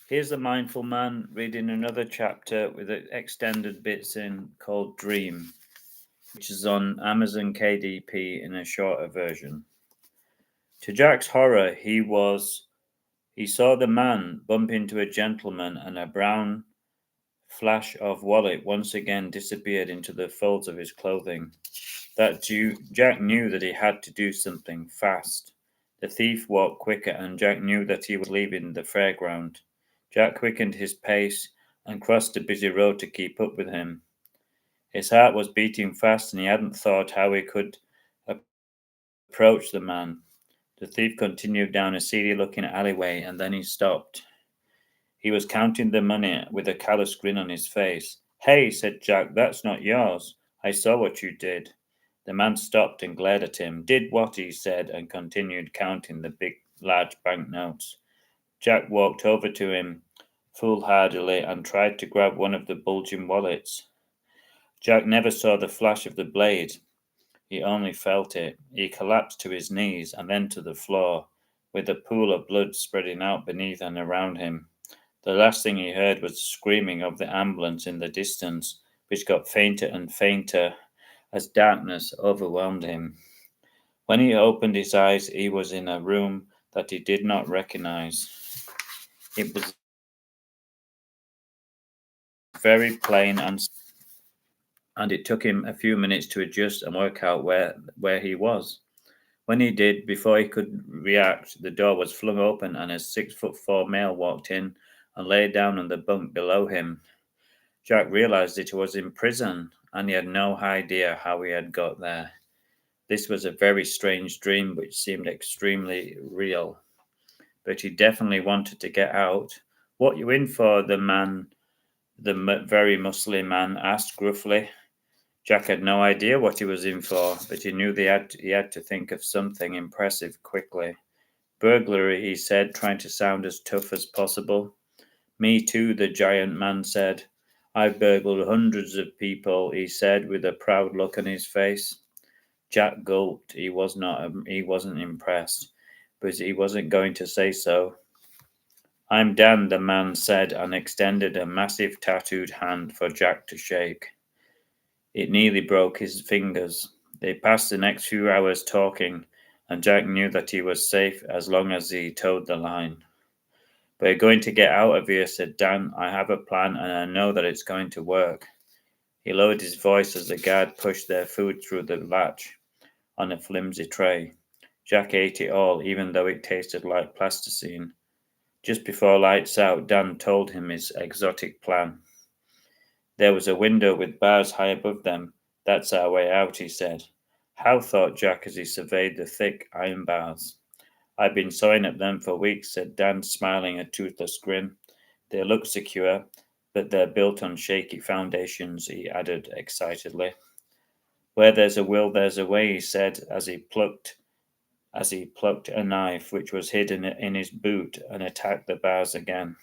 Here's the Mindful Man reading another chapter with extended bits in called Dream, which is on Amazon KDP in a shorter version. To Jack's horror, he saw the man bump into a gentleman, and a brown flash of wallet once again disappeared into the folds of his clothing. Jack knew that he had to do something fast. The thief walked quicker, and Jack knew that he was leaving the fairground. Jack quickened his pace and crossed the busy road to keep up with him. His heart was beating fast, and he hadn't thought how he could approach the man. The thief continued down a seedy-looking alleyway, and then he stopped. He was counting the money with a callous grin on his face. "Hey," said Jack, "that's not yours. I saw what you did." The man stopped and glared at him. "Did what?" he said, and continued counting the large banknotes. Jack walked over to him foolhardily and tried to grab one of the bulging wallets. Jack never saw the flash of the blade. He only felt it. He collapsed to his knees and then to the floor, with a pool of blood spreading out beneath and around him. The last thing he heard was the screaming of the ambulance in the distance, which got fainter and fainter as darkness overwhelmed him. When he opened his eyes, he was in a room that he did not recognize. It was very plain, and it took him a few minutes to adjust and work out where he was. When he did, before he could react, the door was flung open and a 6'4" male walked in and lay down on the bunk below him. Jack realized that he was in prison, and he had no idea how he had got there. This was a very strange dream which seemed extremely real. But he definitely wanted to get out. "What you in for?" the very muscly man asked gruffly. Jack had no idea what he was in for, but he knew he had to think of something impressive quickly. "Burglary," he said, trying to sound as tough as possible. "Me too," the giant man said. "I've burgled hundreds of people," he said, with a proud look on his face. Jack gulped. He wasn't impressed, but he wasn't going to say so. "I'm Dan," the man said, and extended a massive tattooed hand for Jack to shake. It nearly broke his fingers. They passed the next few hours talking, and Jack knew that he was safe as long as he towed the line. "We're going to get out of here," said Dan. "I have a plan, and I know that it's going to work." He lowered his voice as the guard pushed their food through the latch on a flimsy tray. Jack ate it all, even though it tasted like plasticine. Just before lights out, Dan told him his exotic plan. "There was a window with bars high above them. That's our way out," he said. "How?" thought Jack as he surveyed the thick iron bars. "I've been sawing at them for weeks," said Dan, smiling a toothless grin. "They look secure, but they're built on shaky foundations," he added excitedly. "Where there's a will, there's a way," he said as he plucked a knife which was hidden in his boot and attacked the bars again.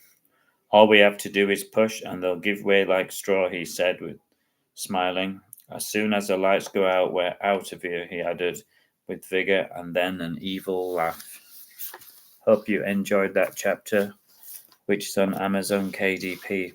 "All we have to do is push, and they'll give way like straw," he said, smiling. "As soon as the lights go out, we're out of here," he added with vigor, and then an evil laugh. Hope you enjoyed that chapter, which is on Amazon KDP.